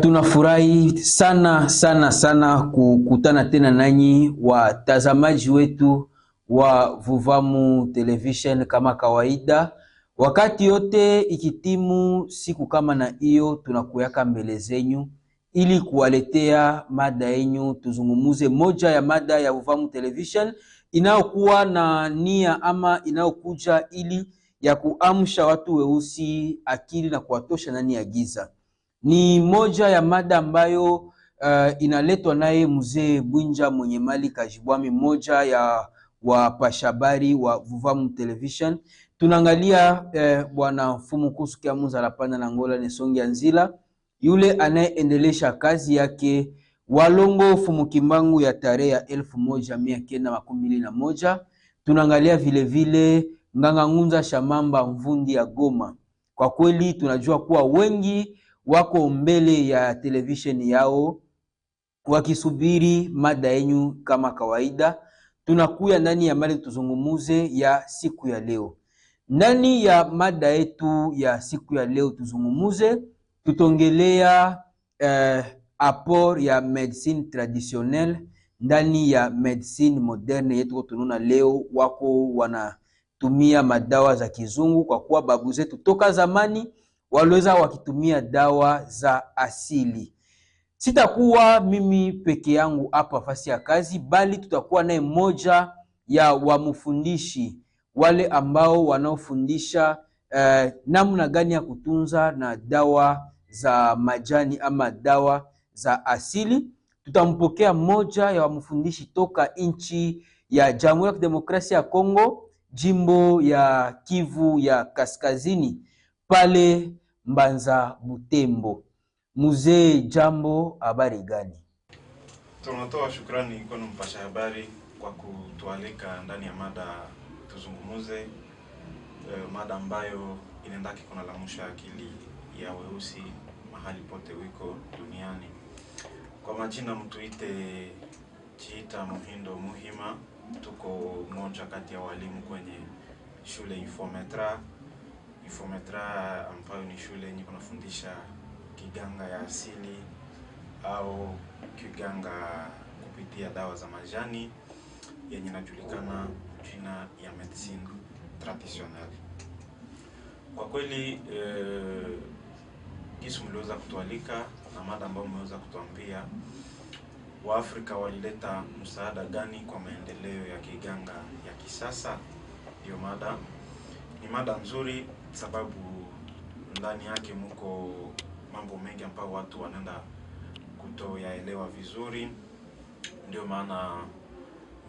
Tunafurahi sana sana sana kukutana tena nanyi watazamaji wetu wa Vuvamu Television. Kama kawaida, wakati yote ikitimu siku kama na hiyo, tunakuyaka mbele zenyu ili kuwaletea mada yenyu. Tuzungumuze moja ya mada ya Vuvamu Television inayokuwa na nia ama inayokuja ili ya kuamsha watu weusi akili na kuwatosha ndani ya giza. Ni moja ya mada ambayo inaletwa naye mzee Bwinja mwenye mali Kajibwami, moja ya wapashabari wa Vuvamu Television. Tunaangalia bwana Mfumu Kusukia Munzala Pana na Ngola Nesongi Anzila, yule anayeendelesha kazi yake Walongo Fumukimbangu ya tarehe ya 1921. Tunaangalia vile vile Nganga Ngunza Shamamba Mvundi ya Goma. Kwa kweli tunajua kuwa wengi wako mbele ya television yao wakisubiri mada yenyu. Kama kawaida, tunakuya ndani ya mada tuzungumuze ya siku ya leo. Ndani ya mada yetu ya siku ya leo tuzungumuze, tutongelea apport ya medicine traditionnelle ndani ya medicine moderne yetu. Tununa leo wako wanatumia madawa za kizungu, kwa kuwa babu zetu toka zamani waliweza wakitumia dawa za asili. Sitakuwa mimi peke yangu hapa fasi ya kazi, bali tutakuwa naye mmoja ya wamfundishi wale ambao wanaofundisha namna gani ya kutunza na dawa za majani ama dawa za asili. Tutampokea mmoja ya wamfundishi toka nchi ya Jamhuri ya Kidemokrasia ya Kongo, jimbo ya Kivu ya Kaskazini, pale Mbanza Butembo. Mzee, jambo, habari gani? Tunatoa shukrani kwa mpasha habari kwa kutualika ndani ya mada tuzungumuze, mada ambayo inaendaki kuna lamusha akili ya weusi mahali pote wiko duniani. Kwa majina mtuite Chiita Muhindo Muhima, tuko mmoja kati ya walimu kwenye shule Ifometra ambayo ni shule yenye kunafundisha kiganga ya asili au kiganga kupitia dawa za majani yenye inajulikana jina ya medicine traditionnelle. Kwa kweli kisu mliweza kutualika na mada ambayo mmeweza kutuambia Waafrika walileta msaada gani kwa maendeleo ya kiganga ya kisasa. Hiyo mada ni mada nzuri, sababu ndani yake mko mambo mengi ambayo watu wanaenda kutoyaelewa vizuri. Ndio maana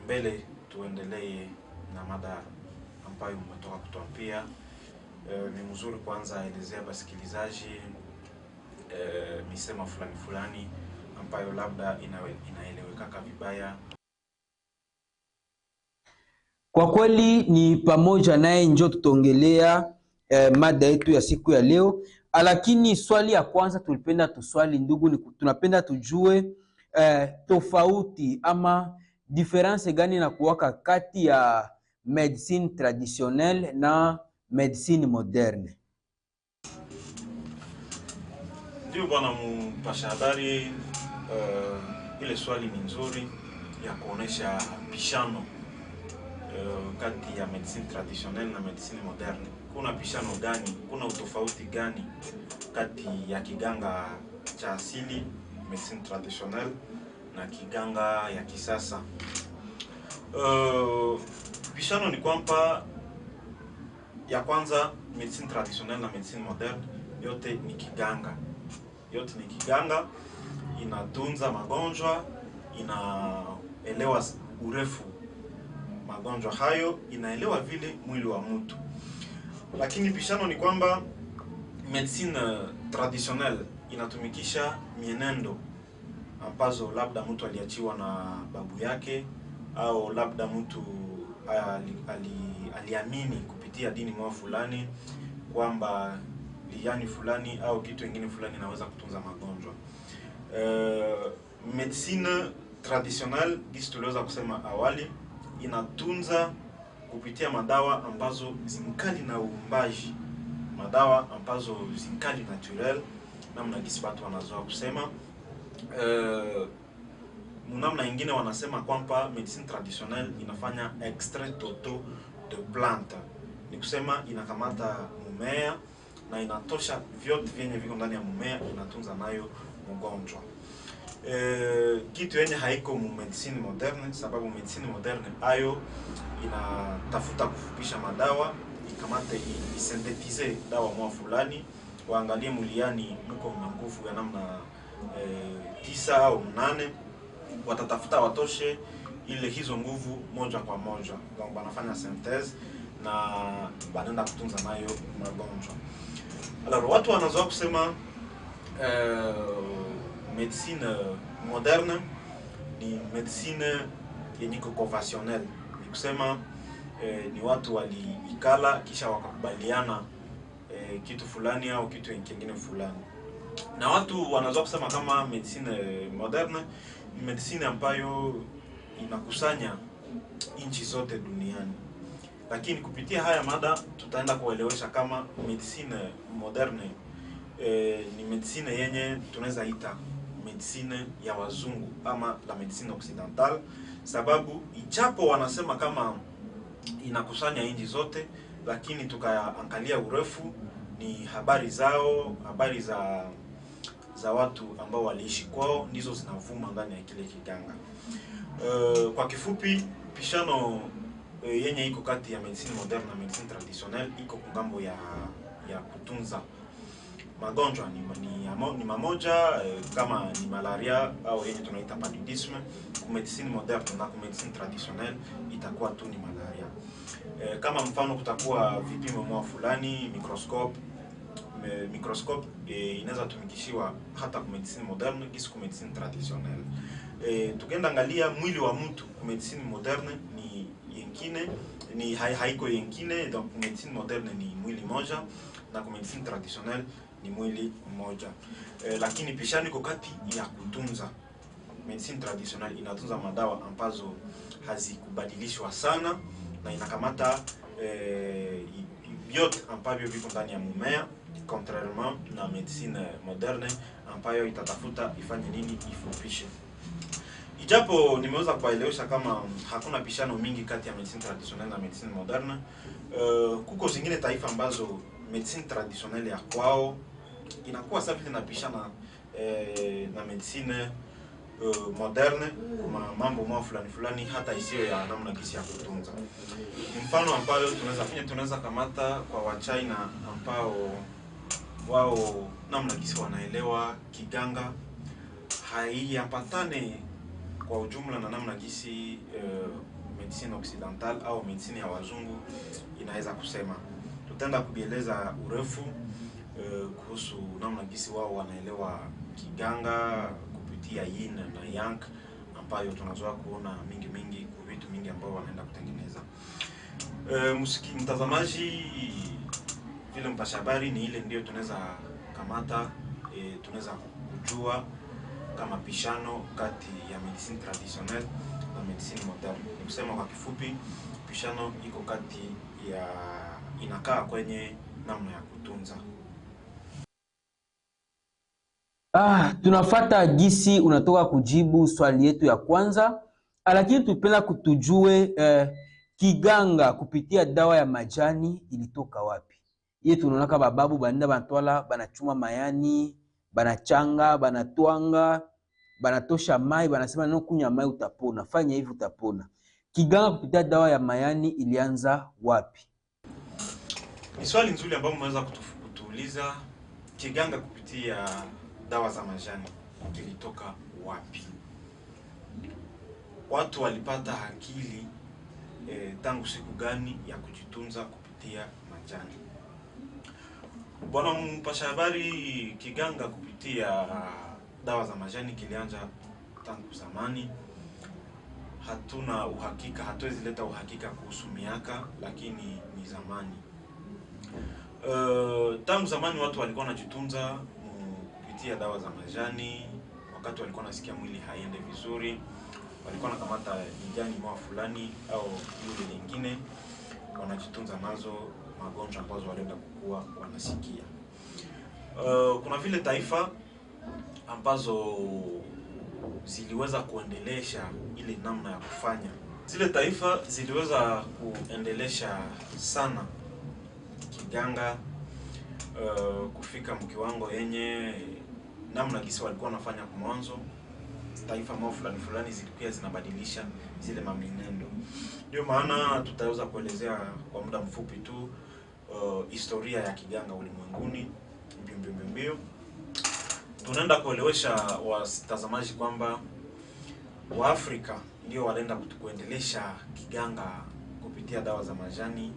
mbele tuendelee na mada ambayo mmetoka kutuambia. Ni mzuri kwanza elezea basikilizaji misemo fulani fulani ambayo labda inaeleweka vibaya. Kwa kweli ni pamoja naye njo tutongelea mada yetu ya siku ya leo. Lakini swali ya kwanza tulipenda tuswali ndugu, ni tunapenda tujue tofauti ama difference gani na kuwaka kati ya medicine traditionnelle na medicine moderne. Ndio bwana mpasha habari, ile swali ni nzuri ya kuonesha pishano kati ya medicine traditionnelle na medicine moderne. Kuna pishano gani? Kuna utofauti gani kati ya kiganga cha asili medicine traditionnelle na kiganga ya kisasa? Pishano ni kwamba ya kwanza, medicine traditionnelle na medicine moderne yote ni kiganga. Yote ni kiganga, inatunza magonjwa, inaelewa urefu magonjwa hayo, inaelewa vile mwili wa mtu. Lakini pishano ni kwamba medicine traditionnelle inatumikisha mienendo ambazo labda mtu aliachiwa na babu yake, au labda mtu aliamini kupitia dini moja fulani kwamba liani fulani au kitu kingine fulani inaweza kutunza magonjwa. Medicine traditionnelle gisi tuliweza kusema awali, inatunza kupitia madawa ambazo zinkali na uumbaji, madawa ambazo zinkali naturel, namna gisi watu wanazoa kusema. Namna nyingine wanasema kwamba medicine traditionnelle inafanya extrait total de plante, ni kusema inakamata mumea na inatosha vyote vyenye viko ndani ya mumea, inatunza nayo mgonjwa. Kitu yenye haiko mu medicine moderne, sababu medicine moderne ayo inatafuta kufupisha madawa, ikamate isintetize dawa mwa fulani, waangalie muliani mko na nguvu ya namna 9 au 8, watatafuta watoshe ile hizo nguvu moja kwa moja. Donc wanafanya synthèse na banaenda kutunza nayo magonjwa. Alors watu wanazoea kusema medicine moderne ni medicine yenye conventionnelle, ni kusema ni watu waliikala kisha wakakubaliana kitu fulani au kitu kingine fulani. Na watu wanazoea kusema kama medicine moderne ni medicine ambayo inakusanya nchi zote duniani. Lakini kupitia haya mada tutaenda kuelewesha kama medicine moderne ni medicine yenye tunaweza ita medicine ya wazungu ama la medicine occidentale, sababu ichapo wanasema kama inakusanya nchi zote, lakini tukaangalia urefu ni habari zao, habari za watu ambao waliishi kwao ndizo zinavuma ndani ya kile kiganga. Kwa kifupi, pishano yenye iko kati ya medicine moderne na medicine traditionnelle iko kungambo ya kutunza magonjwa ni mamoja, kama ni malaria au yenye tunaita paludisme. Ku medicine moderne na ku medicine traditionnelle itakuwa tu ni malaria. Kama mfano kutakuwa vipimo mwa fulani, microscope inaweza tumikishiwa hata ku medicine moderne kisi ku medicine traditionnelle. Tukenda angalia mwili wa mtu ku medicine moderne ni yengine, ni haiko yengine. Donc ku medicine moderne ni mwili moja na ku medicine traditionnelle ni mwili mmoja. Lakini pishani iko kati ya kutunza. Medicine traditionnelle inatunza madawa ambazo hazikubadilishwa sana na inakamata vyote ambavyo viko ndani ya mumea, contrairement na medicine moderne ambayo itatafuta ifanye nini, ifupishe. Ijapo nimeweza kuelewesha kama hakuna pishano mingi kati ya medicine traditionnelle na medicine moderne, kuko zingine taifa ambazo medicine traditionnelle ya kwao inakuwa safi na pishana na medicine moderne kwa mambo mwa fulani hata isiyo ya namna kisi ya kutunza. Mfano ambayo tunaweza kamata kwa wa China ambao wao namna kisi wanaelewa kiganga haiambatane kwa ujumla na namna kisi medicine occidentale au medicine ya wazungu inaweza kusema. Tutaenda kubieleza urefu kuhusu namna kisi wao wanaelewa kiganga kupitia yin na yang ambayo tunazoea kuona mingi kwa vitu mingi ambao wanaenda kutengeneza. Mtazamaji, vile mpasha habari ni ile ndio tunaweza kamata, tunaweza kujua kama pishano kati ya medicine traditionnelle na medicine moderne. Ni kusema kwa kifupi, pishano iko kati ya inakaa kwenye namna ya kutunza. Tunafata gisi unatoka kujibu swali yetu ya kwanza, lakini tupenda kutujue kiganga kupitia dawa ya majani ilitoka wapi? Ye tunaona kama babu banenda banatwala, banachuma mayani, banachanga, banatwanga, banatosha mai, banasema no kunya mai utapona, fanya hivi utapona. Kiganga kupitia dawa ya mayani ilianza wapi? Ni swali nzuri ambao mmeweza kutuuliza. Kiganga kupitia dawa za majani kilitoka wapi? Watu walipata akili tangu siku gani ya kujitunza kupitia majani? Bwana mpasha habari, kiganga kupitia dawa za majani kilianza tangu zamani. Hatuna uhakika, hatuwezi leta uhakika kuhusu miaka, lakini ni zamani. Tangu zamani watu walikuwa wanajitunza kupitia dawa za majani. Wakati walikuwa nasikia mwili haiende vizuri, walikuwa nakamata mijani mwa fulani au yule nyingine, wanajitunza nazo magonjwa ambazo walienda kukua wanasikia. Kuna vile taifa ambazo ziliweza kuendelesha ile namna ya kufanya. Zile taifa ziliweza kuendelesha sana kiganga kufika mkiwango yenye namna gisi walikuwa wanafanya kwa mwanzo. Taifa mao fulani zilikuwa zinabadilisha zile maminendo. Ndio maana tutaweza kuelezea kwa muda mfupi tu historia ya kiganga ulimwenguni mbio. Tunaenda kuelewesha watazamaji kwamba Waafrika ndio walienda kuendelesha kiganga kupitia dawa za majani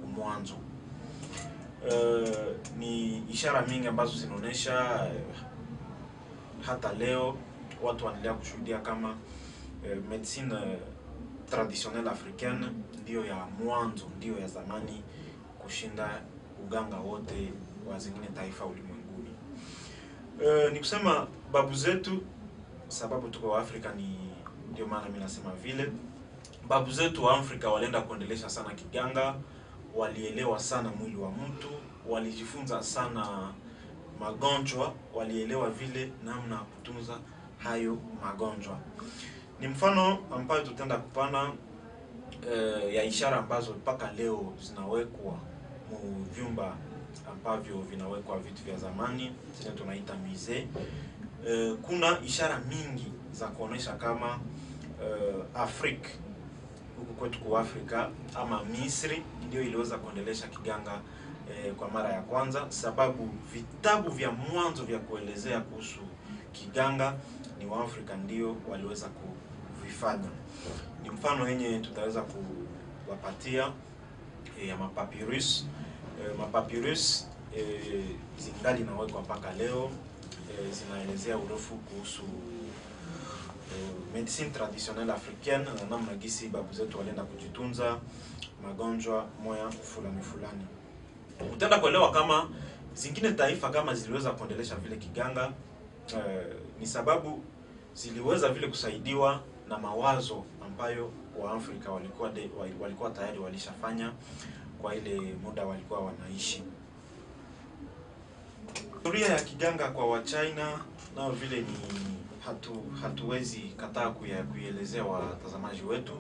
kumwanzo. Ni ishara mingi ambazo zinaonesha hata leo watu wanaendelea kushuhudia kama medicine traditionnelle africaine ndio ya mwanzo, ndio ya zamani kushinda uganga wote wa zingine taifa ulimwenguni. Ni kusema babu zetu, sababu tuko wa Afrika, ndio maana mimi nasema vile babu zetu wa Afrika walienda kuendelesha sana kiganga, walielewa sana mwili wa mtu, walijifunza sana magonjwa, walielewa vile namna kutunza hayo magonjwa. Ni mfano ambayo tutaenda kupana ya ishara ambazo mpaka leo zinawekwa mu vyumba ambavyo vinawekwa vitu vya zamani, zile tunaita musée. Kuna ishara mingi za kuonesha kama Afrika huku kwetu kwa Afrika ama Misri ndio iliweza kuendelesha kiganga kwa mara ya kwanza, sababu vitabu vya mwanzo vya kuelezea kuhusu kiganga ni Waafrika ndio waliweza kuvifanya. Ni mfano yenye tutaweza kuwapatia ya mapapyrus. Mapapyrus zingali nawekwa mpaka leo, zinaelezea urefu kuhusu medicine traditionnelle africaine na namna gisi babu zetu walienda kujitunza magonjwa moya fulani. Utaenda kuelewa kama zingine taifa kama ziliweza kuendelesha vile kiganga ni sababu ziliweza vile kusaidiwa na mawazo ambayo wa Afrika walikuwa tayari walishafanya kwa ile muda walikuwa wanaishi. Historia ya kiganga kwa wa China nao vile ni hatuwezi kataa kuielezea watazamaji wetu.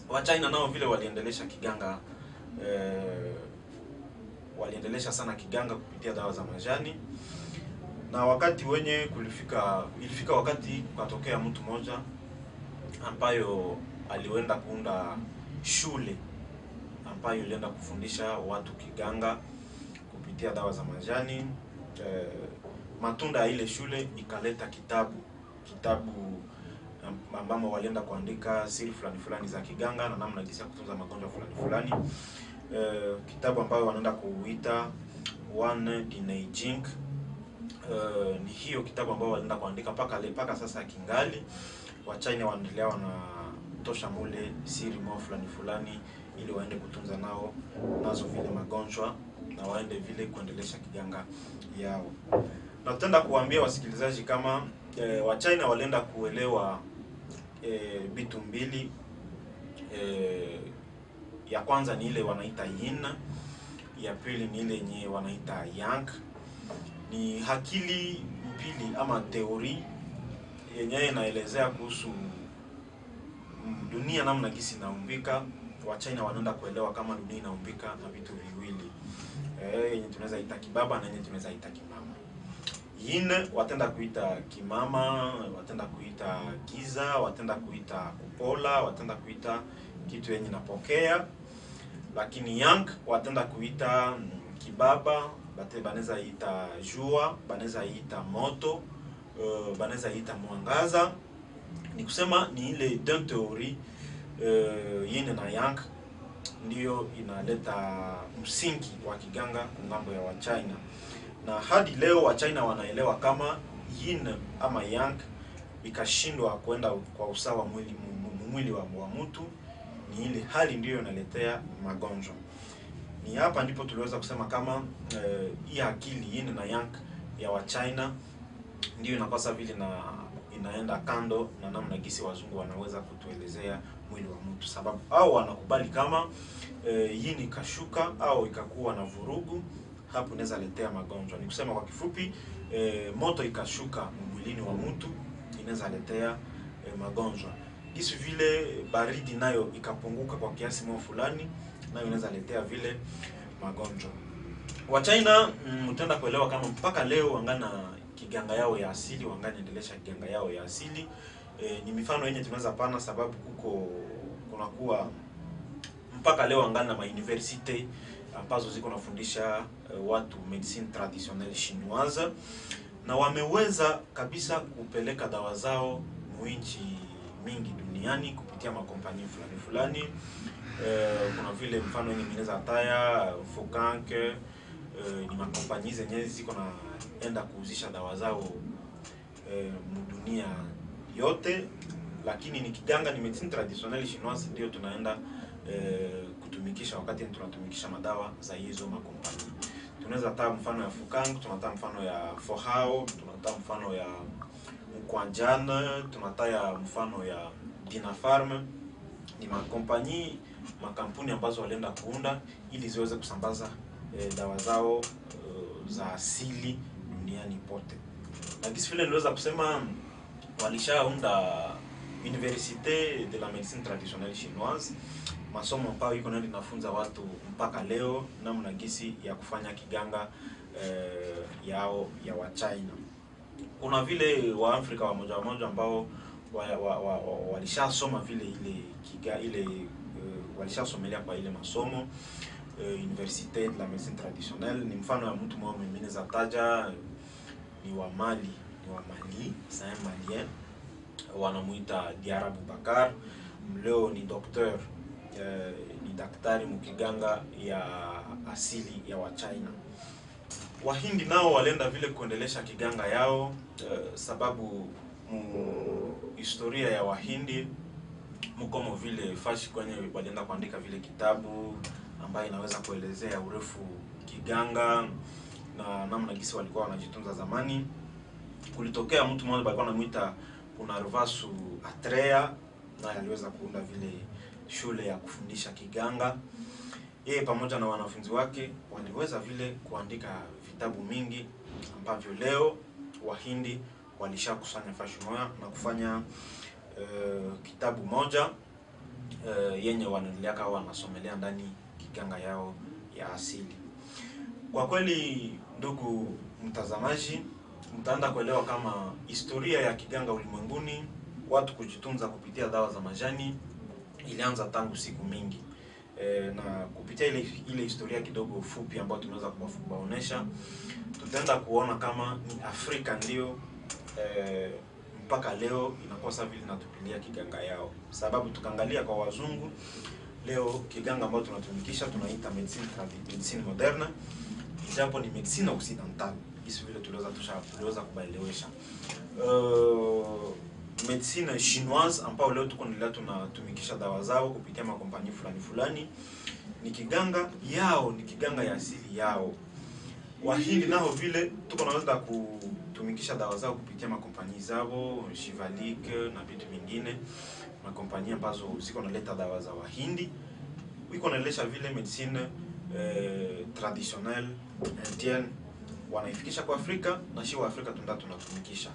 Wa China nao vile waliendelesha kiganga, waliendelesha sana kiganga kupitia dawa za majani. Na wakati wenye ilifika wakati kutokea mtu mmoja ambayo aliwenda kuunda shule ambayo ilienda kufundisha watu kiganga kupitia dawa za majani. Matunda ya ile shule ikaleta kitabu ambamo walienda kuandika siri fulani za kiganga na namna jinsi ya kutunza magonjwa fulani. Kitabu ambayo wanaenda kuita One Dinai Jing. Ni hiyo kitabu ambayo walienda kuandika mpaka sasa kingali. Wa China wanaendelea wanatosha mule siri fulani ili waende kutunza nazo vile magonjwa na waende vile kuendelesha kiganga yao. Na tutaenda kuambia wasikilizaji kama wa China walienda kuelewa vitu mbili. Ya kwanza ni ile wanaita yin, ya pili ni ile yenye wanaita yang. Ni akili mbili ama teori yenye inaelezea kuhusu dunia namna gisi inaumbika. Wa China wanaenda kuelewa kama dunia inaumbika na vitu viwili, yenye tunaweza ita kibaba na yenye tunaweza ita kimama. Yin watenda kuita kimama, watenda kuita giza, watenda kuita kupola, watenda kuita kitu yenye napokea. Lakini yang watenda kuita kibaba, banaweza ita jua, banaweza ita moto, banaweza ita mwangaza. Ni kusema ni ile deux theories, yin na yang ndio inaleta msingi wa kiganga kungambo ya wa China. Na hadi leo wa China wanaelewa kama yin ama yang ikashindwa kwenda kwa usawa mwili wa mtu, ni ile hali ndio inaletea magonjwa. Ni hapa ndipo tuliweza kusema kama hii akili yin na yang ya wa China ndio inapasa vile na inaenda kando na namna gisi wazungu wanaweza kutuelezea mwili wa mtu, sababu au wanakubali kama yin ikashuka au ikakuwa na vurugu hapo inaweza letea magonjwa. Ni kusema kwa kifupi, moto ikashuka mwilini wa mtu inaweza letea magonjwa. Kisi vile baridi nayo ikapunguka kwa kiasi mwa fulani, nayo inaweza letea vile magonjwa. Wa China mtenda kuelewa kama mpaka leo wangana kiganga yao ya asili, wangana endelesha kiganga yao ya asili. Ni mifano yenye tunaweza pana, sababu kunakuwa mpaka leo wangana ma university ambazo ziko nafundisha watu medicine traditionnelle chinoise, na wameweza kabisa kupeleka dawa zao mwinchi mingi duniani kupitia makompani fulani. Kuna vile mfano yenye mineza taya Fokank, ni makompani zenye ziko naenda kuuzisha dawa zao dunia yote, lakini ni kiganga, ni medicine traditionnelle chinoise ndio tunaenda kutumikisha wakati tunatumikisha madawa za hizo makompani. Tunaweza taa mfano ya Fokank, tunataa mfano ya Fohao, tunataa mfano ya Mkwanjana, tunataa mfano ya Dinafarm. Ni makampuni ambazo walienda kuunda ili ziweze kusambaza dawa zao za asili duniani pote. Na kisi vile niweza kusema walishaunda Université de la Médecine Traditionnelle Chinoise, masomo ambayo iko ndio inafunza watu mpaka leo namna gisi ya kufanya kiganga yao ya wa China. Kuna vile wa Afrika wa moja ambao walishasoma vile ile walishasomelea kwa ile masomo. Université de la Médecine Traditionnelle ni mfano ya mtu mmoja mimi za taja ni wa Mali, Saint Malien, wanamuita Diara Boubacar. Leo ni docteur, ni daktari mkiganga ya asili ya wa China. Wahindi nao walienda vile kuendelesha kiganga yao, sababu historia ya Wahindi mkomo vile fashi kwenye walienda kuandika vile kitabu ambayo inaweza kuelezea urefu kiganga na namna gisi walikuwa wanajitunza zamani. Kulitokea mtu mmoja alikuwa anamuita Punarvasu Atreya, na aliweza kuunda vile shule ya kufundisha kiganga. Yeye pamoja na wanafunzi wake waliweza vile kuandika vitabu mingi ambavyo leo Wahindi walishakusanya fashi moja na kufanya kitabu moja yenye wanaendelea kwa wanasomelea ndani kiganga yao ya asili. Kwa kweli ndugu mtazamaji, mtaanza kuelewa kama historia ya kiganga ulimwenguni, watu kujitunza kupitia dawa za majani ilianza tangu siku mingi. Na kupitia ile historia kidogo fupi ambayo tunaweza kubaonesha, tutaenda kuona kama ni Afrika ndio mpaka leo inakuwa sawa vile natupilia kiganga yao. Sababu tukaangalia kwa wazungu leo kiganga ambayo tunatumikisha tunaita medicine moderne, japo ni medicine occidentale. Hizo vile tuliweza kubaelewesha. Medicine chinoise ambayo leo tunatumikisha dawa zao kupitia makompani fulani ni kiganga yao, ni kiganga ya asili yao. Wahindi nao vile tunaweza kutumikisha dawa zao kupitia makompani zao Shivalik na vitu vingine, makompani ambazo ziko naleta dawa za Wahindi wiko naelesha vile medicine traditionnelle indienne wanaifikisha kwa Afrika, na shi wa Afrika tunatumikisha.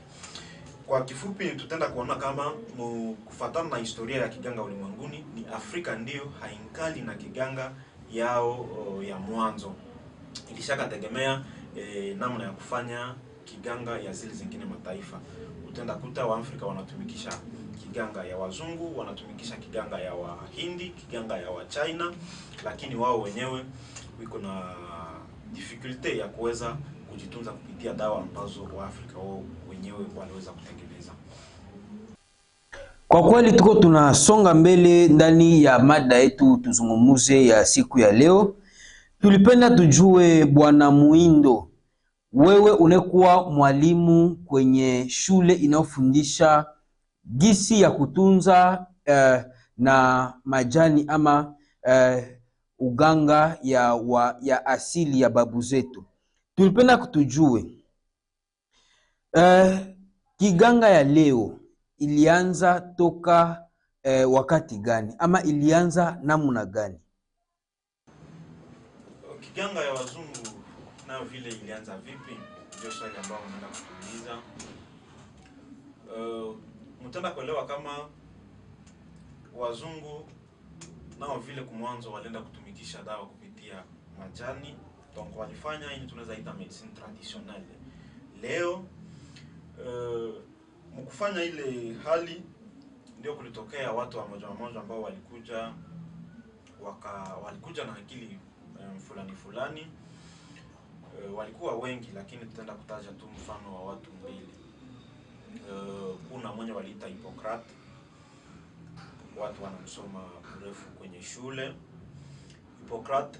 Kwa kifupi tutaenda kuona kama kufuatana na historia ya kiganga ulimwenguni ni Afrika ndio hainkali na kiganga yao ya mwanzo. Ilishakategemea namna ya kufanya kiganga ya zile zingine mataifa. Utaenda kuta wa Afrika wanatumikisha kiganga ya wazungu, wanatumikisha kiganga ya Wahindi, kiganga ya wa China, lakini wao wenyewe wiko na difficulty ya kuweza kujitunza kupitia dawa ambazo wa Afrika wao wenyewe waliweza kutengeneza. Kwa kweli tuko tunasonga mbele ndani ya mada yetu tuzungumuze ya siku ya leo. Tulipenda tujue Bwana Muindo, wewe unekuwa mwalimu kwenye shule inayofundisha gisi ya kutunza na majani ama uganga ya asili ya babu zetu. Tulipenda kutujue kiganga ya leo ilianza toka wakati gani ama ilianza namna gani? Kiganga ya wazungu nayo vile ilianza vipi? Ndio swali ambalo unaenda kutuuliza. Mtenda kuelewa kama wazungu nao vile kumwanzo walienda kutumikisha dawa kupitia majani, donc walifanya hii tunaweza ita medicine traditionnelle. Leo mkufanya ile hali ndio kulitokea watu wa moja ambao walikuja na akili fulani. Walikuwa wengi, lakini tutaenda kutaja tu mfano wa watu mbili. Kuna mmoja waliita Hippocrate, watu wanamsoma urefu kwenye shule. Hippocrate,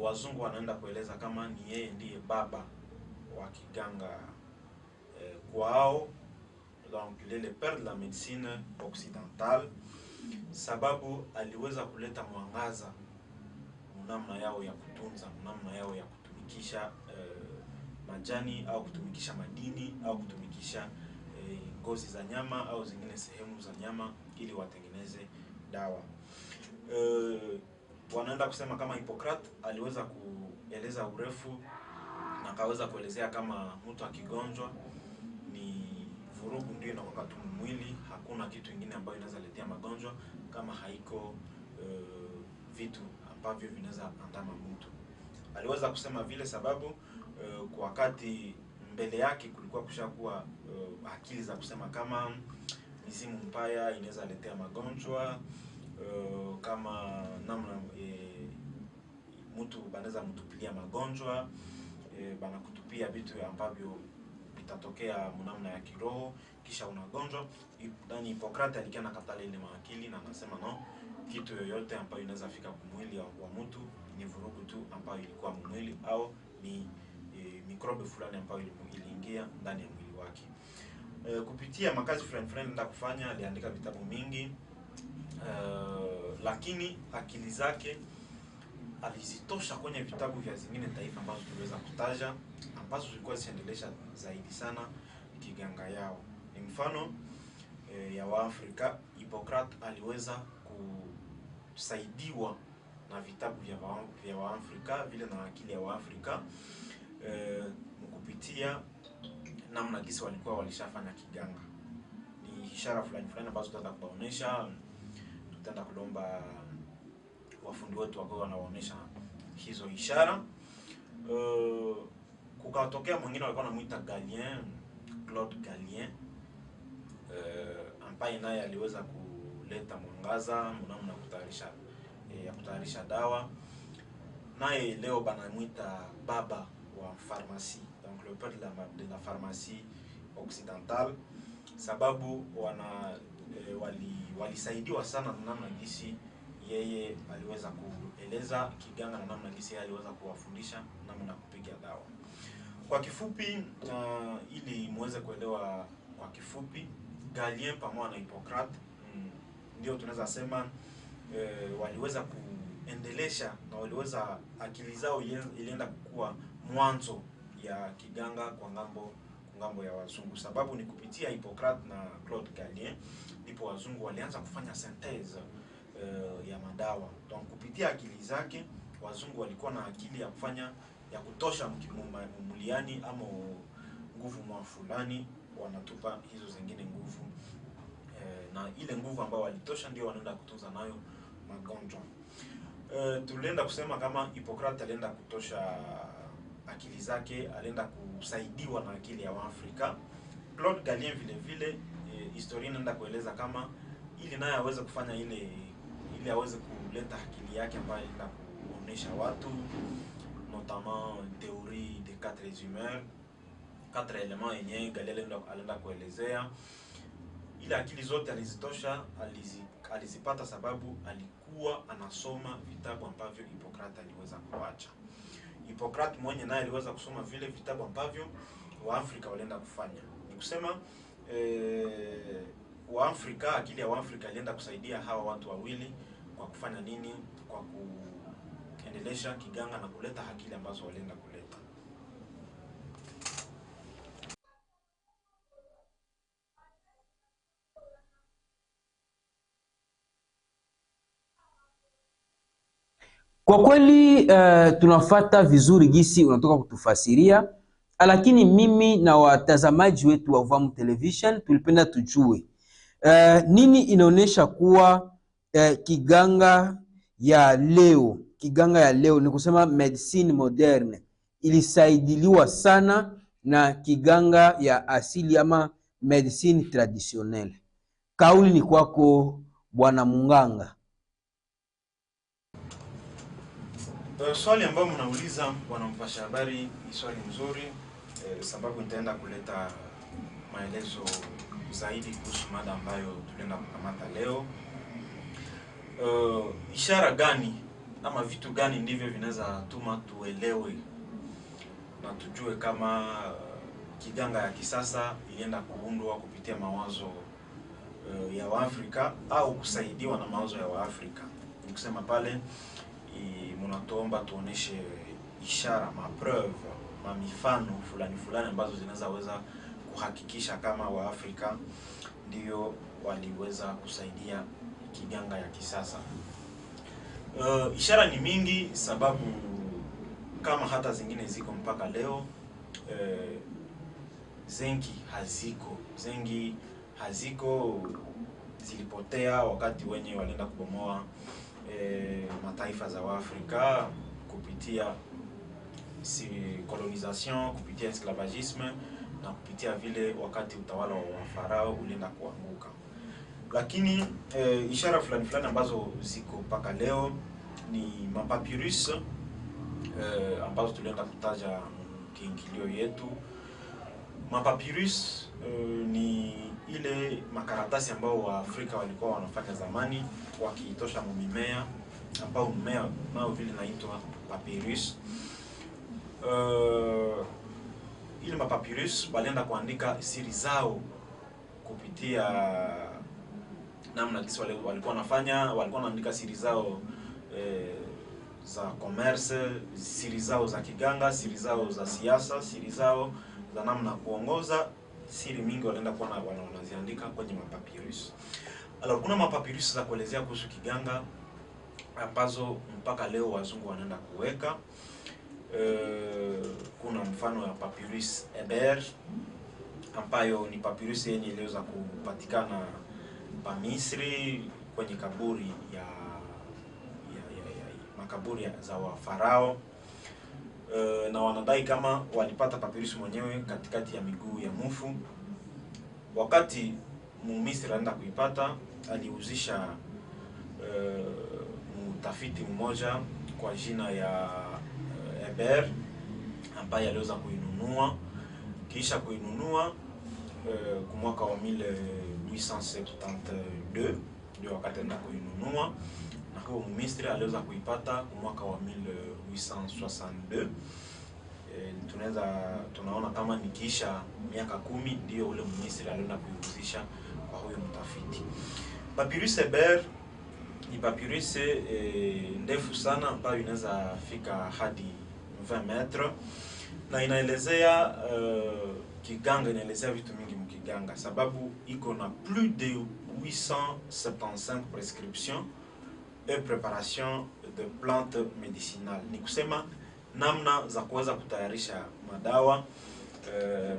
wazungu wanaenda kueleza kama ni yeye ndiye baba wa kiganga kwao, donc le père de la médecine occidentale, sababu aliweza kuleta mwangaza namna yao ya kutunza, namna yao ya kutumikisha majani au kutumikisha madini au kutumikisha ngozi za nyama au zingine sehemu za nyama ili watengeneze dawa. Wanaenda kusema kama Hippocrate aliweza kueleza urefu na akaweza kuelezea kama mtu akigonjwa ni vurugu ndio inakuwa tu mwili, hakuna kitu kingine ambayo inaweza letea magonjwa kama haiko vitu ambavyo vinaweza andama mtu. Aliweza kusema vile sababu kwa wakati mbele yake kulikuwa kushakuwa akili za kusema kama mizimu mbaya inaweza letea magonjwa, kama namna mtu banaweza mtupilia magonjwa, bana kutupia vitu ambavyo vitatokea namna ya kiroho kisha unagonjwa. Ndani Hippocrate alikuwa nakatala ile maakili na anasema no, kitu yoyote ambayo inaweza fika kumwili wa mtu ni vurugu tu ambayo ilikuwa mwili au ni mikrobe fulani ambayo iliingia ndani ya mwili wake. Kupitia makazi fulani nenda kufanya, aliandika vitabu mingi, lakini akili zake alizitosha kwenye vitabu vya zingine taifa ambazo tuliweza kutaja, ambazo zilikuwa ziendelesha zaidi sana kiganga yao. Ni mfano ya Waafrika. Hippocrate aliweza kusaidiwa na vitabu vya Waafrika vile na akili ya Waafrika kupitia namna gisi walikuwa walishafanya kiganga. Ni ishara fulani ambazo tutaenda kuwaonesha, tutaenda kulomba wafundi wetu wako wanaonesha hizo ishara. Kukatokea mwingine walikuwa wanamuita Galien, Claude Galien, ambaye naye aliweza kuleta mwangaza namna kutayarisha dawa. Naye leo banamuita baba wa pharmacie, donc le père de la pharmacie occidentale, sababu walisaidiwa sana na namna gisi yeye aliweza kueleza kiganga na namna gisi yeye aliweza kuwafundisha namna kupiga dawa. Kwa kifupi, ili muweze kuelewa kwa kifupi, Galien pamoja na Hippocrate ndio tunaweza sema waliweza kuendelesha na waliweza akili zao ilienda kukua mwanzo ya kiganga kwa ngambo ya wazungu, sababu ni kupitia Hippocrate na Claude Galien ndipo wazungu walianza kufanya synthese ya madawa. Donc kupitia akili zake wazungu walikuwa na akili ya kufanya ya kutosha mmuliani ama nguvu mwa fulani, wanatupa hizo zingine nguvu, na ile nguvu ambayo walitosha ndio wanaenda kutunza nayo magonjwa. Tulienda kusema kama Hippocrate alienda kutosha akili zake, alienda kusaidiwa na akili ya Waafrika. Claude Galien vile historia inaenda kueleza kama ili naye aweze kufanya ili aweze kuleta akili yake ambayo inaenda kuonesha watu, notamment théorie des 4 humeurs, 4 elements yenye Galien alienda kuelezea. Ile akili zote alizitosha, alizipata sababu alikuwa anasoma vitabu ambavyo Hippocrate aliweza kuacha. Hippocrate mwenye naye aliweza kusoma vile vitabu ambavyo Waafrika walienda kufanya. Ni kusema Waafrika, akili ya Waafrika ilienda kusaidia hawa watu wawili kwa kufanya nini? Kwa kuendelesha kiganga na kuleta akili ambazo walienda kuleta. Kwa kweli tunafata vizuri gisi unatoka kutufasiria, lakini mimi na watazamaji wetu wa Ufahamu Television tulipenda tujue nini inaonyesha kuwa kiganga ya leo ni kusema medicine moderne ilisaidiliwa sana na kiganga ya asili ama medicine traditionnelle. Kauli ni kwako Bwana Munganga. Swali ambalo mnauliza bwana mpasha habari ni swali nzuri, sababu nitaenda kuleta maelezo zaidi kuhusu mada ambayo tunaenda kukamata leo. Ishara gani ama vitu gani ndivyo vinaweza tuma tuelewe na tujue kama kiganga ya kisasa ilienda kuundwa kupitia mawazo ya Waafrika au kusaidiwa na mawazo ya Waafrika? Nikusema pale mnatuomba tuoneshe ishara, mapreuve, mifano fulani ambazo zinaweza kuhakikisha kama Waafrika ndio waliweza kusaidia kiganga ya kisasa. Ishara ni mingi, sababu kama hata zingine ziko mpaka leo, zengi haziko, zilipotea wakati wenye walienda kubomoa mataifa za Afrika kupitia colonisation, kupitia esclavagisme na kupitia vile wakati utawala wa farao ulienda kuanguka. Lakini ishara fulani ambazo ziko mpaka leo ni mapapyrus ambazo tulienda kutaja kiingilio yetu. Mapapyrus ni ile makaratasi ambao Waafrika walikuwa wanafanya zamani wakiitosha mimea ambao mmea nao vile naitwa papyrus. Ile mapapyrus walienda kuandika siri zao kupitia namna kisi walikuwa wanaandika siri zao za commerce, siri zao za kiganga, siri zao za siasa, siri zao za namna kuongoza. Siri mingi walienda kuwa wanaziandika kwenye mapapyrus. Kuna mapapyrus za kuelezea kuhusu kiganga ambazo mpaka leo wazungu wanaenda kuweka. Kuna mfano ya papyrus Eber ambayo ni papyrus yenye iliweza kupatikana pa Misri kwenye kaburi ya makaburi za wafarao. Na wanadai kama walipata papyrus mwenyewe katikati ya miguu ya mufu. Wakati Misri anaenda kuipata, aliuzisha mtafiti mmoja kwa jina ya Eber ambaye aliweza kuinunua. Kisha kuinunua kwa mwaka wa 1872 ndio wakati anaenda kuinunua, na huo Misri aliweza kuipata kwa mwaka wa 1862. Tunaona kama nikisha miaka 10 ndio ule Misri alienda kuihusisha kwa huyo mtafiti. Papyrus Eber ni papyrus ndefu sana ambayo inaweza fika hadi 20 metre, na inaelezea kiganga, inaelezea vitu mingi mkiganga, sababu iko na plus de 875 prescriptions et préparations de plantes médicinales. Ni kusema namna za kuweza kutayarisha madawa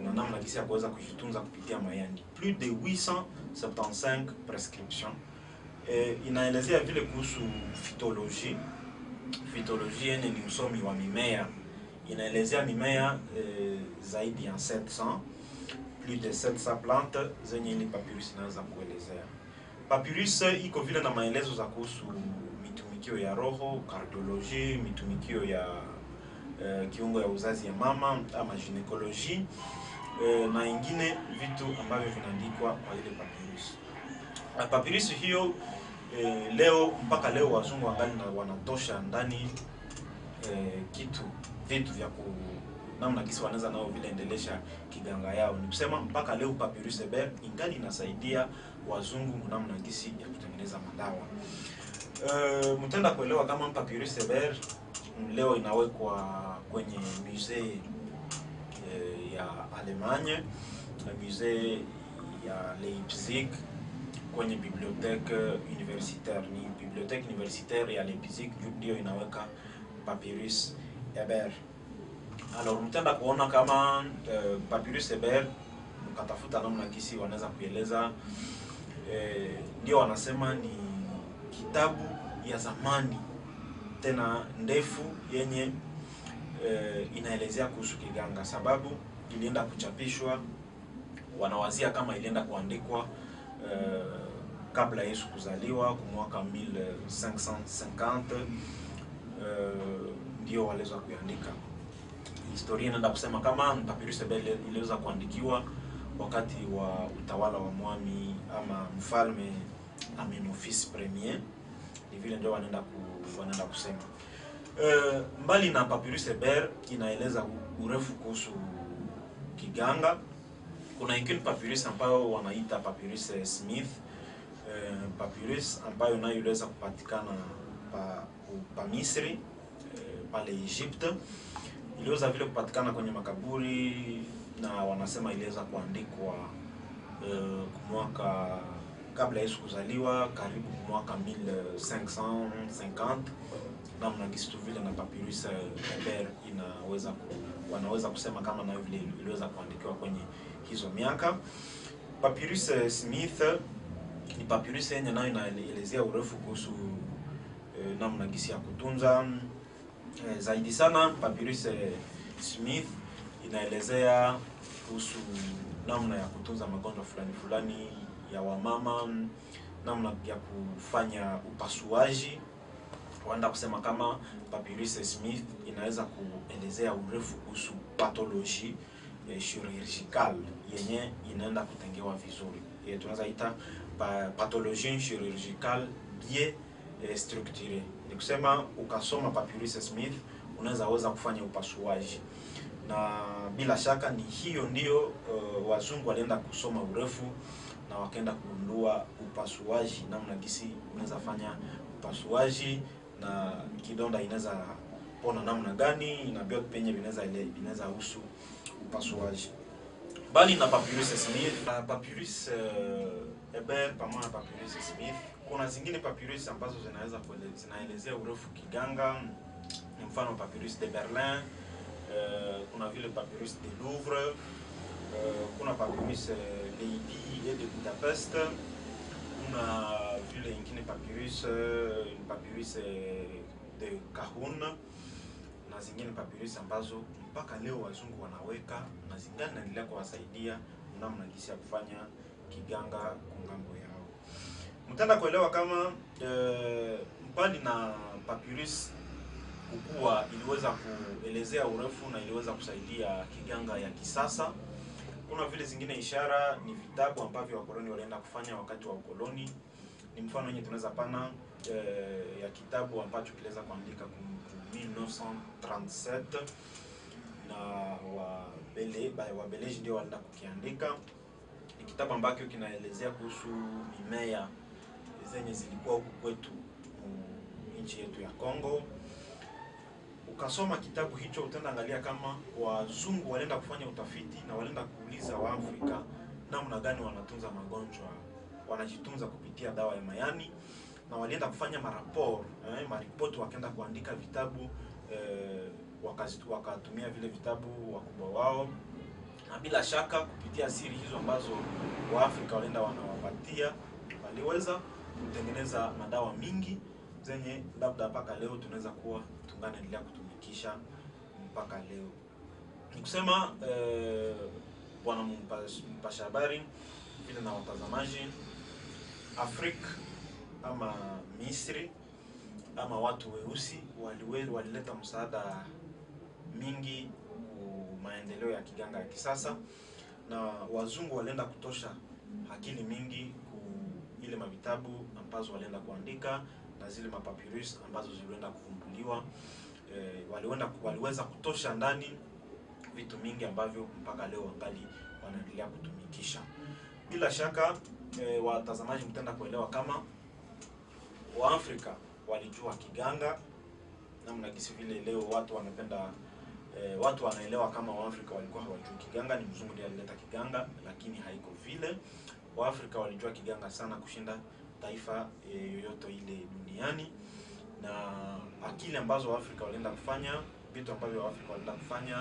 na namna kisi ya kuweza kujitunza kupitia mayani. Plus de 875 prescriptions. Inaelezea vile kuhusu phytologie. Phytologie ni usomi wa mimea. Inaelezea mimea zaidi ya 700, plus de 700 plantes zenye ile papyrus inaweza kuelezea. Papyrus iko vile na maelezo za kuhusu mitumikio ya roho, cardiologie, mitumikio ya kiungo ya uzazi ya mama ama gynecologie, na ingine vitu ambavyo vinaandikwa kwa ile papyrus. Papyrus hiyo mpaka leo wazungu wangali wanatosha ndani vitu vya namna kisi wanaweza nao vile endelesha kiganga yao. Ni kusema mpaka leo papyrus Eber ingali inasaidia wazungu namna kisi ya kutengeneza madawa. Mtenda kuelewa kama papyrus Eber leo inawekwa kwenye musée ya Allemagne, musée ya Leipzig, kwenye bibliothèque universitaire. Ni bibliothèque universitaire ya Leipzig ndio inaweka Papyrus Eber. Alors mtenda kuona kama Papyrus Eber, mkatafuta namna gisi wanaweza kueleza, ndio wanasema ni kitabu ya zamani tena ndefu yenye inaelezea kuhusu kiganga, sababu ilienda kuchapishwa, wanawazia kama ilienda kuandikwa kabla Yesu kuzaliwa kwa mwaka 1550, ndio waliweza kuandika. Historia inaenda kusema kama Papyrus Eber iliweza kuandikiwa wakati wa utawala wa mwami ama mfalme Amenophis Premier. Ni vile ndio wanaenda kusema. Mbali na Papyrus Eber inaeleza urefu kuhusu kiganga, kuna ingine papyrus ambayo wanaita Papyrus Smith. Papyrus ambayo nayo iliweza kupatikana pa Misri, pale Egypt. Iliweza vile kupatikana kwenye makaburi na wanasema iliweza kuandikwa mwaka kabla Yesu kuzaliwa, karibu mwaka 1550. Namna gisi vile na Papyrus Eber wanaweza kusema kama na vile iliweza kuandikiwa kwenye hizo miaka. Papyrus Smith ni papyrus yenye nayo inaelezea urefu kuhusu namna gisi ya kutunza. Zaidi sana Papyrus Smith inaelezea kuhusu namna ya kutunza magonjwa fulani ya wamama, namna ya kufanya upasuaji. Wanda kusema kama Papyrus Smith inaweza kuelezea urefu kuhusu pathology chirurgical yenye inaenda kutengewa vizuri. Tunaweza ita pathologie chirurgicale bien structurée. Ni kusema ukasoma Papyrus Smith unaweza kufanya upasuaji. Na bila shaka ni hiyo ndio wazungu walienda kusoma urefu na wakaenda kugundua upasuaji, namna gisi unaweza fanya upasuaji na kidonda inaweza pona namna gani, na biote penye vinaweza husu upasuaji. Bali na Papyrus Smith, Papyrus Eber pamoja na Papyrus Smith, kuna zingine papyrus ambazo zinaelezea urefu kiganga. Ni mfano Papyrus de Berlin, kuna vile Papyrus de Louvre, kuna Papyrus Leydi et de Budapest, kuna vile ingine Papyrus de Kahun, na zingine papyrus ambazo mpaka leo wazungu wanaweka na zingine naendelea kuwasaidia namna gisi ya kufanya kiganga kungambo yao. Mtanda kuelewa kama mbali na papyrus kukua iliweza kuelezea urefu na iliweza kusaidia kiganga ya kisasa, kuna vile zingine ishara ni vitabu ambavyo wakoloni walienda kufanya wakati wa ukoloni. Ni mfano yenye tunaweza pana ya kitabu ambacho kiliweza kuandika kwa 1937 na Wabeleji ndio walienda kukiandika. Ni kitabu ambacho kinaelezea kuhusu mimea zenye zilikuwa huku kwetu nchi yetu ya Kongo. Ukasoma kitabu hicho utaangalia kama wazungu walienda kufanya utafiti na walienda kuuliza Waafrika namna gani wanatunza magonjwa, wanajitunza kupitia dawa ya mayani, na walienda kufanya maripoti wakaenda kuandika vitabu, wakatumia vile vitabu wakubwa wao, na bila shaka kupitia siri hizo ambazo Waafrika walienda wanawapatia, waliweza kutengeneza madawa mingi zenye labda mpaka leo tunaweza kuwa tungaendelea kutumikisha mpaka leo. Nikusema bwana mpasha habari vile na watazamaji, Afrika ama Misri ama watu weusi walileta msaada mingi maendeleo ya kiganga ya kisasa, na wazungu walienda kutosha akili mingi ile mavitabu ambazo walienda kuandika na zile mapapyrus ambazo zilienda kuvumbuliwa. Waliweza kutosha ndani vitu mingi ambavyo mpaka leo wangali wanaendelea kutumikisha. Bila shaka watazamaji mtenda kuelewa kama Waafrika walijua kiganga namna gisi vile leo watu wanapenda watu wanaelewa kama Waafrika walikuwa hawajui kiganga, ni mzungu ndiye alileta kiganga, lakini haiko vile. Waafrika walijua kiganga sana kushinda taifa yoyote ile duniani, na akili ambazo Waafrika walienda kufanya, vitu ambavyo Waafrika walienda kufanya,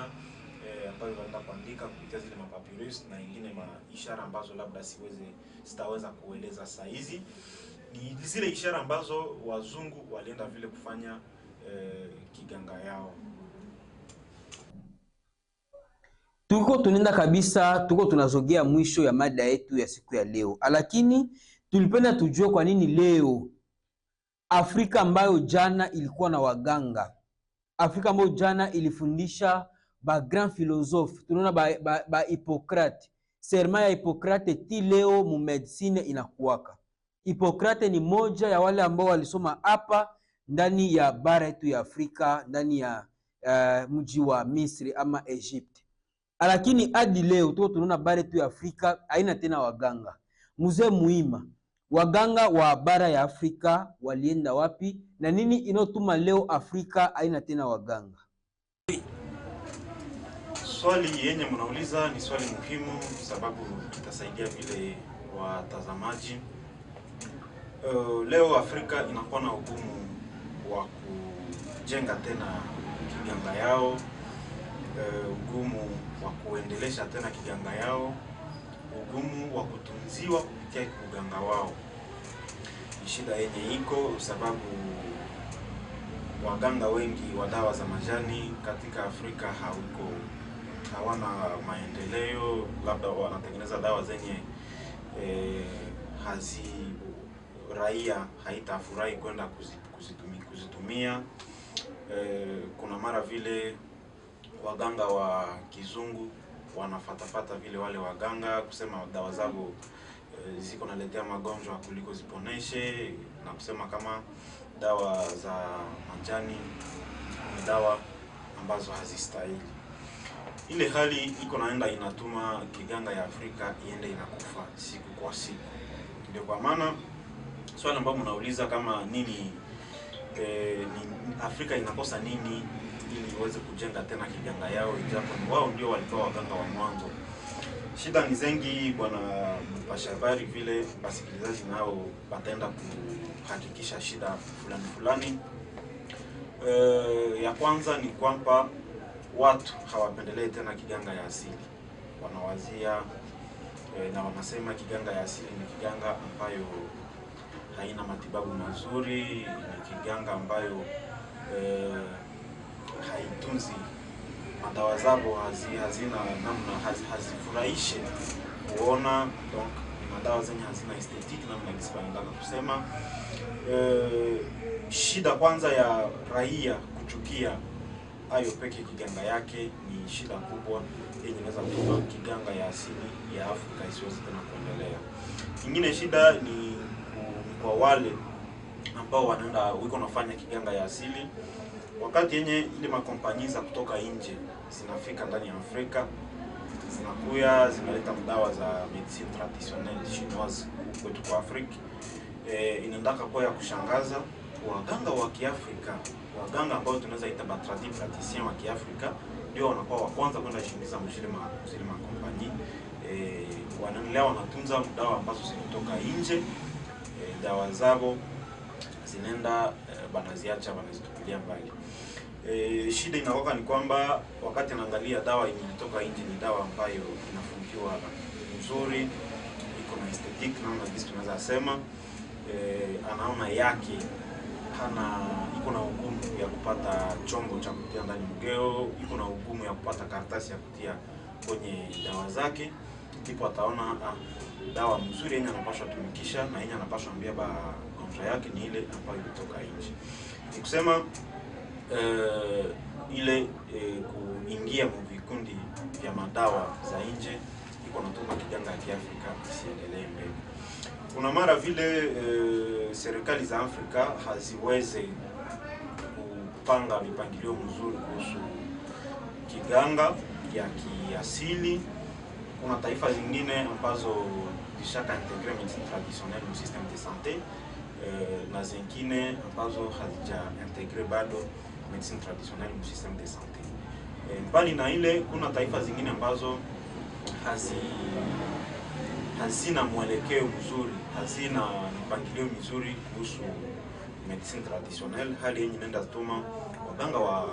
ambavyo walienda kuandika kupitia zile mapapyrus na ingine ishara ambazo labda sitaweza kueleza saa hizi, ni zile ishara ambazo wazungu walienda vile kufanya kiganga yao. Tuko tunaenda kabisa, tuko tunazogea mwisho ya mada yetu ya siku ya leo, lakini tulipenda tujue kwa nini leo Afrika ambayo jana ilikuwa na waganga, Afrika ambayo jana ilifundisha ba grand philosophe, tunaona ba Hippocrate, serma ya Hippocrate ti leo mu medicine inakuwaka. Hippocrate ni moja ya wale ambao walisoma hapa ndani ya bara yetu ya Afrika, ndani ya mji wa Misri ama Egypt. Lakini hadi leo tunaona bara yetu ya Afrika haina tena waganga. Mzee Muhima, waganga wa bara ya Afrika walienda wapi na nini inotuma leo Afrika haina tena waganga? Swali yenye mnauliza ni swali muhimu, sababu itasaidia vile watazamaji. Leo Afrika inakuwa na ugumu wa kujenga tena kiganga yao, ugumu wa kuendelesha tena kiganga yao, ugumu wa kutunziwa kupitia kuganga wao. Ni shida yenye iko, sababu waganga wengi wa dawa za majani katika Afrika hawana maendeleo, labda wanatengeneza dawa zenye raia haitafurahi kwenda kuzitumia. Kuna mara vile waganga wa kizungu wanafatafata vile wale waganga kusema dawa zao ziko naletea magonjwa kuliko ziponeshe, na kusema kama dawa za majani ni dawa ambazo hazistahili. Ile hali iko naenda inatuma kiganga ya Afrika iende inakufa siku kwa siku. Ndio kwa maana swali ambalo mnauliza kama nini Afrika inakosa nini ili iweze kujenga tena kiganga yao, ijapo ni wao ndio walikuwa waganga wa mwanzo. Shida ni zengi bwana mpasha habari, vile wasikilizaji nao wataenda kuhakikisha shida fulani fulani. Ya kwanza ni kwamba watu hawapendelee tena kiganga ya asili. Wanawazia na wanasema kiganga ya asili ni kiganga ambayo haina matibabu mazuri, ni kiganga ambayo haitunzi madawa zao, hazina namna, hazifurahishe kuona. Donc madawa zenye hazina esthetique namna kisipandana kusema. Shida kwanza ya raia kuchukia hayo peke kiganga yake ni shida kubwa yenye inaweza kutoa kiganga ya asili ya Afrika isiweze tena kuendelea. Nyingine shida ni kwa wale ambao wanaenda wiko nafanya kiganga ya asili, wakati yenye ile makompani za kutoka nje zinafika ndani ya Afrika, zinakuya zinaleta dawa za medicine traditionnelle chinoise kwetu kwa Afrika. Inaendaka kwa ya kushangaza, waganga wa Kiafrika, waganga ambao tunaweza ita praticien wa Kiafrika, ndio wanakuwa wa kwanza kwenda kuingiza mjile makompani. Wanaendelea wanatunza dawa ambazo zinatoka nje, dawa zao zinaenda banaziacha, banazitupilia mbali. Shida inakuwa ni kwamba wakati anaangalia dawa inatoka nje ni dawa ambayo inafungiwa nzuri, iko na aesthetic namna gisi tunaweza sema, anaona yake iko na ugumu ya kupata chombo cha kutia ndani mgeo, iko na ugumu ya kupata karatasi ya kutia kwenye dawa zake, ndipo ataona dawa mzuri yenye anapaswa tumikisha na yenye anapaswa ambia gonjwa yake ni ile ambayo ilitoka nje. Ni kusema ile kuingia mu vikundi vya madawa za nje iko natuma kiganga ya Kiafrika isiendelee mbele. Kuna mara vile serikali za Afrika haziweze kupanga mipangilio mzuri kuhusu kiganga ya kiasili. Kuna taifa zingine ambazo zishaka integre medicine traditionnelle mu système de santé, na zingine ambazo hazija integre bado medicine traditionnelle mu système de santé. Mbali na ile, kuna taifa zingine ambazo hazina mwelekeo mzuri, hazina mpangilio mzuri kuhusu medicine traditionnelle, hali yenye nenda tuma waganga wa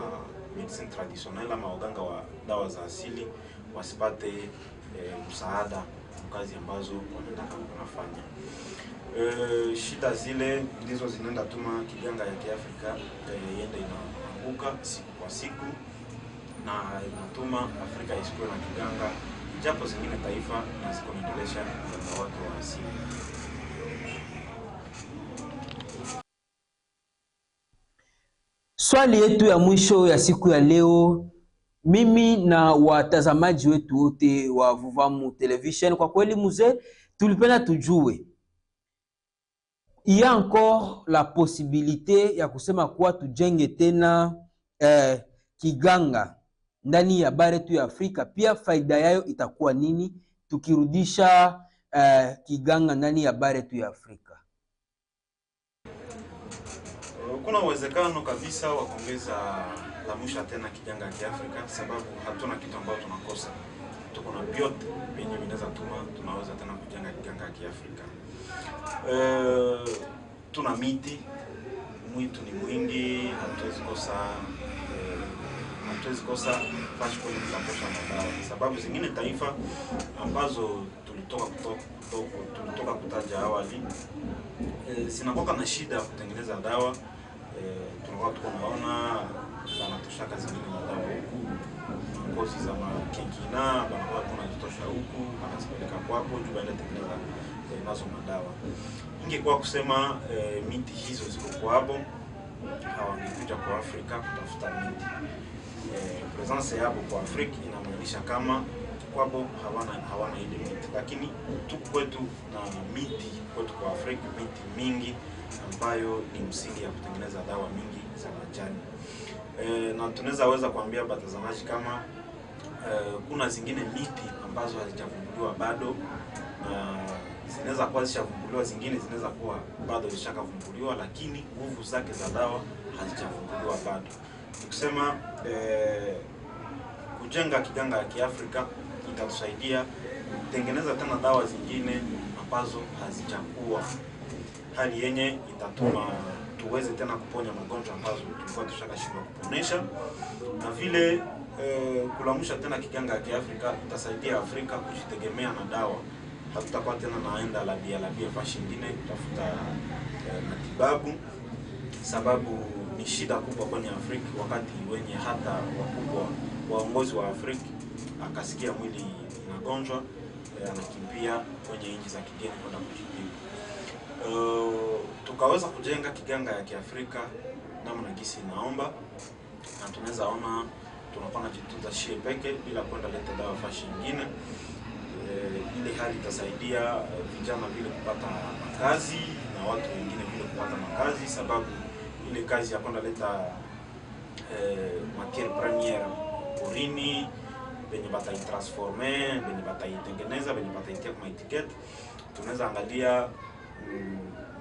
medicine traditionnelle ama waganga wa dawa za asili wasipate msaada kazi ambazo wanataka kunafanya. Shida zile ndizo zinaenda tuma kiganga ya Kiafrika yende inaanguka siku kwa siku, na inatuma Afrika isikuwe na kiganga, japo zingine taifa na zikuendelesha mganga wake wa asili. Swali yetu ya mwisho ya siku ya leo, mimi na watazamaji wetu wote wa Vuvamu Television, kwa kweli mzee, tulipenda tujue il y a encore la possibilité ya kusema kuwa tujenge tena kiganga ndani ya bara yetu ya Afrika. Pia faida yayo itakuwa nini tukirudisha kiganga ndani ya bara yetu ya Afrika? Kuna uwezekano kabisa wa kuongeza lamusha tena kiganga ya Kiafrika, sababu hatuna kitu ambacho tunakosa. Tuko na vyote venye vinaweza tuma tunaweza tena kujenga kiganga ya Kiafrika. Tuna miti, mwitu ni mwingi, hatuwezi kosa fashi kwenye kutapusha madawa, sababu zingine taifa ambazo tulitoka kutaja awali zinakuwa na shida ya kutengeneza dawa. Tunakuwa tunaona wanatoshaka zingine madawa huku, ngozi za makekina banakuwa tunazitosha huku, wanazipeleka kwapo juu baada tengeneza nazo madawa. Ingekuwa kusema miti hizo ziko kwapo, hawangekuja kwa Afrika kutafuta miti. Presence yao kwa Afrika inamaanisha kama kwapo hawana ile miti, lakini tuko kwetu na miti kwetu kwa Afrika, miti mingi ambayo ni msingi ya kutengeneza dawa mingi za majani. Na tunaweza kuambia watazamaji kama kuna zingine miti ambazo hazijavumbuliwa bado, na zinaweza kuwa zishavumbuliwa, zingine zinaweza kuwa bado zishakavumbuliwa, lakini nguvu zake za dawa hazijavumbuliwa bado. Tukisema kujenga kiganga ya Kiafrika itatusaidia kutengeneza tena dawa zingine ambazo hazijakuwa, hali yenye itatuma tuweze tena kuponya magonjwa ambazo tulikuwa tushakashindwa kuponesha. Na vile kulamusha tena kiganga ya Kiafrika itasaidia Afrika kujitegemea na dawa. Hatutakuwa tena naenda labia fashi nyingine kutafuta matibabu, sababu ni shida kubwa kwenye Afrika, wakati wenye hata wakubwa waongozi wa Afrika akasikia mwili inagonjwa, anakimbia kwenye nchi za kigeni kwenda kujitibu. Tukaweza kujenga kiganga ya Kiafrika namna gisi naomba, na tunaweza ona tunapana jitunza shie peke bila kwenda leta dawa fashi nyingine. Ile hali itasaidia vijana vile kupata makazi na watu wengine vile kupata makazi, sababu ile kazi ya kwenda leta matière première porini benye bataitransforme, benye bataitengeneza, benye bataitia kwa etiketi, tunaweza angalia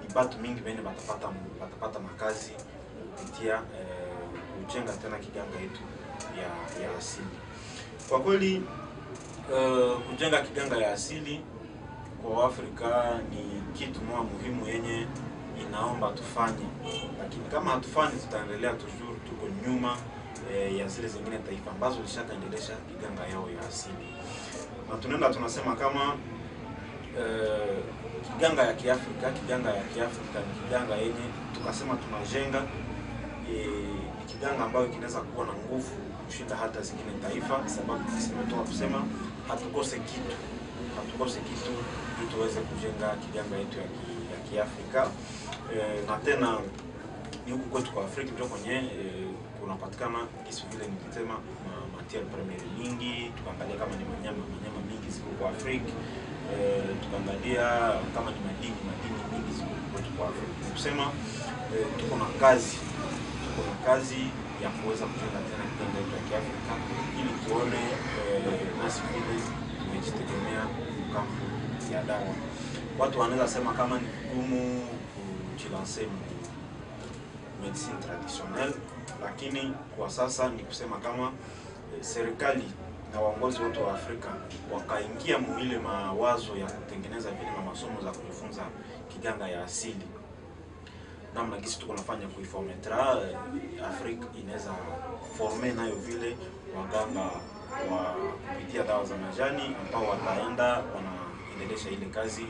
ni batu mingi benye batapata makazi kupitia kujenga tena kiganga yetu ya asili. Kwa kweli kujenga kiganga ya asili kwa Afrika ni kitu moja muhimu yenye inaomba tufanye, lakini kama hatufanyi tutaendelea toujours tuko nyuma ya zile zingine taifa ambazo zishakaendelesha kiganga yao ya asili. Na tunaenda tunasema kama kiganga ya Kiafrika ni kiganga yenye tukasema tunajenga ni kiganga ambayo kinaweza kuwa na nguvu kushinda hata zingine taifa, sababu tumetoka kusema hatukose kitu ili tuweze kujenga kiganga yetu ya Kiafrika. Na tena ni huku kwetu kwa Afrika ndio kwenye kunapatikana kisu vile nikisema matière première nyingi. Tukaangalia kama ni manyama mingi ziko kwa Afrika, tukaangalia kama ni madini mingi ziko kwetu kwa Afrika. Kusema tuko na kazi ya kuweza kujenga tena kiganga yetu ya Kiafrika ili tuone nasi vile tumejitegemea kampu ya dawa. Watu wanaweza sema kama ni vigumu kujilancer medicine traditionnelle, lakini kwa sasa ni kusema kama serikali na waongozi wote wa Afrika wakaingia mwile mawazo ya kutengeneza vile masomo za kujifunza kiganga ya asili. Namna kisi tuko nafanya kuiformetra Afrika inaweza former nayo vile waganga wa kupitia dawa za majani ambao wataenda wanaendelesha ile kazi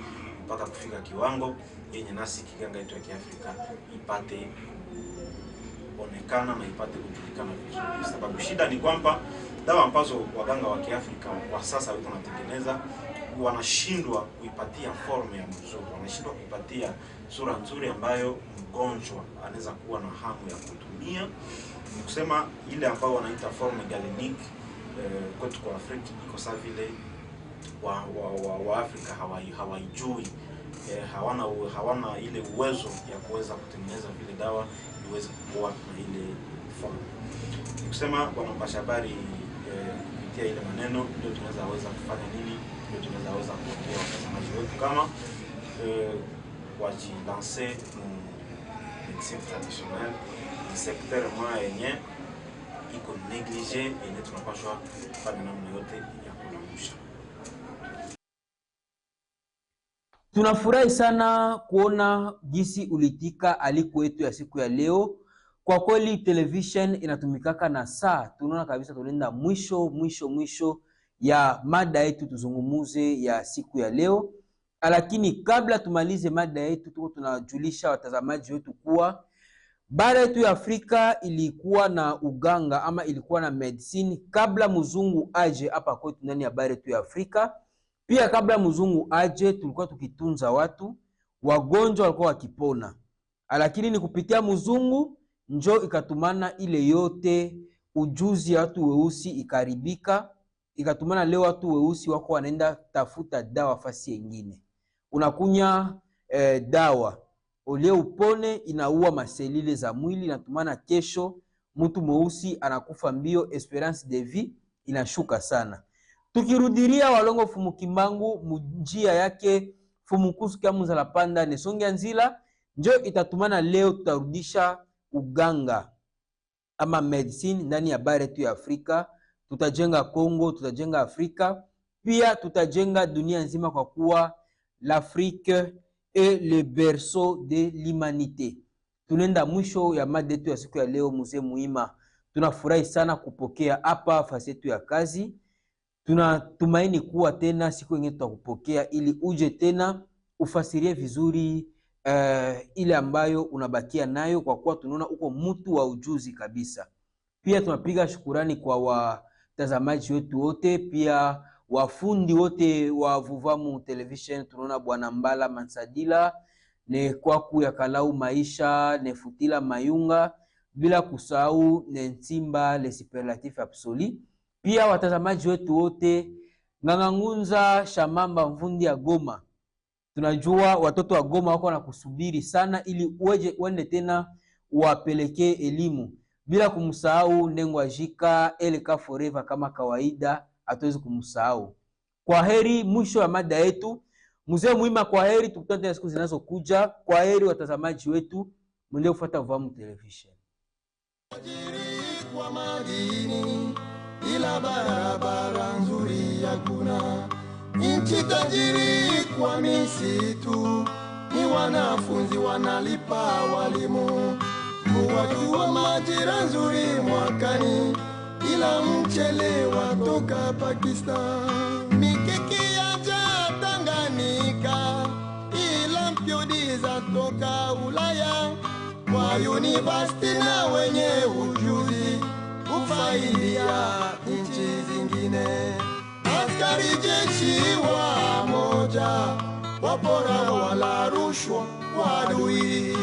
mpaka kufika kiwango yenye nasi kiganga yetu ya Kiafrika ipate onekana na ipate kujulikana vizuri. Sababu shida ni kwamba dawa ambazo waganga wa Kiafrika kwa sasa wiko natengeneza wanashindwa kuipatia form ya mzuri, wanashindwa kuipatia sura nzuri ambayo mgonjwa anaweza kuwa na hamu ya kutumia. Ni kusema ile ambao wanaita form galenique kwetu kwa Afrika iko sawa vile wa Afrika hawaijui, hawana ile uwezo ya kuweza kutengeneza vile dawa iweze kuwa na ile form. Ni kusema bwana Mpashabari kupitia ile maneno ndio tunaweza kufanya nini, ndio tunaweza kuongea watazamaji wetu kama wajilancer médecine traditionnelle ni secteur moja yenye iko négligé yenye tunapaswa kufanya namna yote ya kulamusha. Tunafurahi sana kuona jinsi ulitika aliko yetu ya siku ya leo. Kwa kweli television inatumikaka na saa, tunaona kabisa tunaenda mwisho ya mada yetu tuzungumuze ya siku ya leo. Lakini kabla tumalize mada yetu, tuko tunajulisha watazamaji wetu kuwa bara yetu ya Afrika ilikuwa na uganga ama ilikuwa na medicine kabla mzungu aje hapa kwetu ndani ya bara yetu ya Afrika. Pia kabla mzungu aje tulikuwa tukitunza watu, wagonjwa walikuwa wakipona. Lakini ni kupitia mzungu njo ikatumana ile yote ujuzi ya watu weusi ikaribika, ikatumana leo watu weusi wako wanaenda tafuta dawa fasi nyingine. Unakunya dawa ole upone inaua maselile za mwili, inatumana kesho mtu mweusi anakufa mbio, esperance de vie inashuka sana. Tukirudiria Walongo Fumukimbangu njia yake Fumukusu kya Muzala Panda Nesongia Nzila njo itatumana leo tutarudisha uganga ama medicine ndani ya bara yetu ya Afrika. Tutajenga Kongo, tutajenga Afrika, pia tutajenga dunia nzima kwa kuwa l'Afrique est le berceau de l'humanité. Tunaenda mwisho ya mada yetu ya siku ya leo Mzee Muhima. Tunafurahi sana kupokea hapa fasi yetu ya kazi. Tunatumaini kuwa tena siku nyingine tutakupokea ili uje tena ufasirie vizuri ile ambayo unabakia nayo, kwa kuwa tunaona uko mtu wa ujuzi kabisa. Pia tunapiga shukurani kwa watazamaji wetu wote, pia wafundi wote wa Vuvamu Television. Tunaona Bwana Mbala Mansadila, ne Kwaku ya Kalau Maisha, ne Futila Mayunga, bila kusahau ne Ntimba le Superlatif Absolu. Pia watazamaji wetu wote Ngangangunza Shamamba Mvundi ya Goma. Tunajua watoto wa Goma wako na kusubiri sana ili uende tena uwapelekee elimu. Bila kumsahau Nengwa Jika, Eleka Forever kama kawaida, hatuwezi kumsahau. Kwa heri, mwisho ya mada yetu. Mzee Muhima, kwa heri, tukutane tena siku zinazokuja. Kwa heri watazamaji wetu, muendelee kufuata Vuvamu Television. Kwa madini ila barabara nzuri hakuna. Nchi tajiri kwa misitu, ni wanafunzi wanalipa walimu. Kuwajua majira nzuri mwakani, ila mchele watoka Pakistan. Mikiki yaja Tanganyika, ila mpyodi za toka Ulaya. Kwa university na wenye ujuzi kufaidia nchi zingine. Askari jeshi wa moja, wapora wala rushwa wadui.